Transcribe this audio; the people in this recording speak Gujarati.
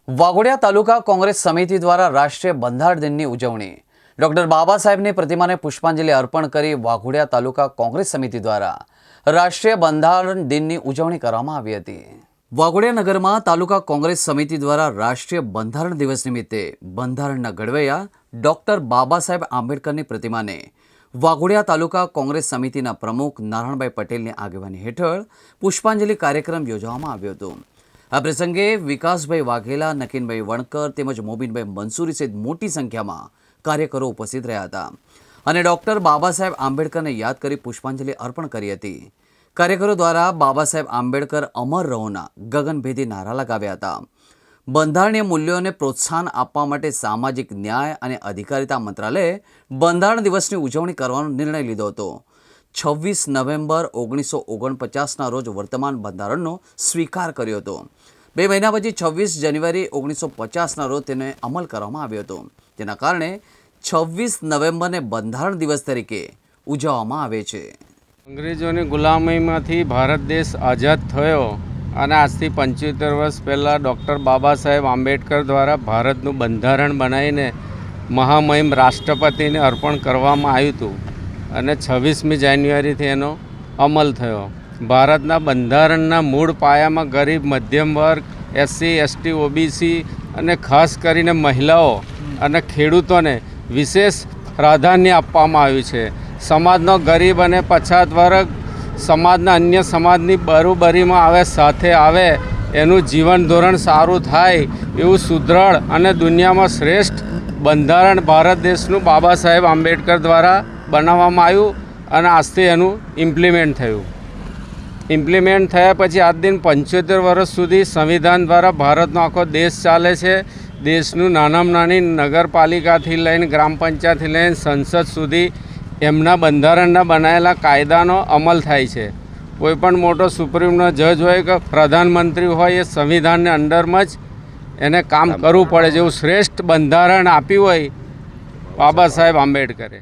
વાઘોડિયા તાલુકા કોંગ્રેસ સમિતિ દ્વારા રાષ્ટ્રીય બંધારણ દિનની ઉજવણી. ડોક્ટર બાબા સાહેબની પ્રતિમાને પુષ્પાંજલિ અર્પણ કરી વાઘોડિયા તાલુકા કોંગ્રેસ સમિતિ દ્વારા રાષ્ટ્રીય બંધારણ દિનની ઉજવણી કરવામાં આવી હતી. વાઘોડિયા નગરમાં તાલુકા કોંગ્રેસ સમિતિ દ્વારા રાષ્ટ્રીય બંધારણ દિવસ નિમિત્તે બંધારણના ઘડવૈયા ડોક્ટર બાબા સાહેબ આંબેડકરની પ્રતિમાને વાઘોડિયા તાલુકા કોંગ્રેસ સમિતિના પ્રમુખ નારાયણભાઈ પટેલની આગેવાની હેઠળ પુષ્પાંજલિ કાર્યક્રમ યોજવામાં આવ્યો હતો. આ પ્રસંગે વિકાસભાઈ વાઘેલા, નકીનભાઈ વણકર તેમજ મોબીનભાઈ મંસૂરી સહિત મોટી સંખ્યામાં કાર્યકરો ઉપસ્થિત રહ્યા હતા અને ડોક્ટર બાબા સાહેબ આંબેડકરને યાદ કરી પુષ્પાંજલિ અર્પણ કરી હતી. કાર્યકરો દ્વારા બાબા સાહેબ આંબેડકર અમર રહોના ગગનભેદી નારા લગાવ્યા હતા. બંધારણીય મૂલ્યોને પ્રોત્સાહન આપવા માટે સામાજિક ન્યાય અને અધિકારિતા મંત્રાલયે બંધારણ દિવસની ઉજવણી કરવાનો નિર્ણય લીધો હતો. 26 નવેમ્બર 1949ના રોજ વર્તમાન બંધારણનો સ્વીકાર કર્યો હતો. 2 મહિના પછી 26 જાન્યુઆરી 1950ના રોજ તેને અમલ કરવામાં આવ્યો હતો. જેના કારણે 26 નવેમ્બરને બંધારણ દિવસ તરીકે ઉજવવામાં આવે છે. અંગ્રેજોની ગુલામીમાંથી ભારત દેશ આઝાદ થયો અને આજથી 75 વર્ષ પહેલાં ડૉક્ટર બાબા સાહેબ આંબેડકર દ્વારા ભારતનું બંધારણ બનાવીને મહામહિમ રાષ્ટ્રપતિને અર્પણ કરવામાં આવ્યું હતું અને 26મી જાન્યુઆરીથી એનો અમલ થયો. ભારતના બંધારણના મૂળ પાયામાં ગરીબ, મધ્યમ વર્ગ, SC, ST, OBC અને ખાસ કરીને મહિલાઓ અને ખેડૂતોને વિશેષ પ્રાધાન્ય આપવામાં આવ્યું છે. સમાજનો ગરીબ અને પછાત વર્ગ સમાજના અન્ય સમાજની બરોબરીમાં આવે, સાથે આવે, એનું જીવન ધોરણ સારું થાય એવું સુદૃઢ અને દુનિયામાં શ્રેષ્ઠ બંધારણ ભારત દેશનું બાબા સાહેબ આંબેડકર દ્વારા બનાવવામાં આવ્યું અને આજથી એનું ઇમ્પ્લિમેન્ટ થયું. ઇમ્પ્લિમેન્ટ થયા પછી આજ દિન 75 વર્ષ સુધી સંવિધાન દ્વારા ભારતનો આખો દેશ ચાલે છે. દેશનું નાનામાં નાની નગરપાલિકાથી લઈને ગ્રામ પંચાયતથી લઈને સંસદ સુધી એમના બંધારણના બનાવેલા કાયદાનો અમલ થાય છે. કોઈપણ મોટો સુપ્રીમનો જજ હોય કે પ્રધાનમંત્રી હોય, એ સંવિધાનને અંડરમાં જ એને કામ કરવું પડે. જેવું શ્રેષ્ઠ બંધારણ આપ્યું હોય બાબા સાહેબ આંબેડકરે.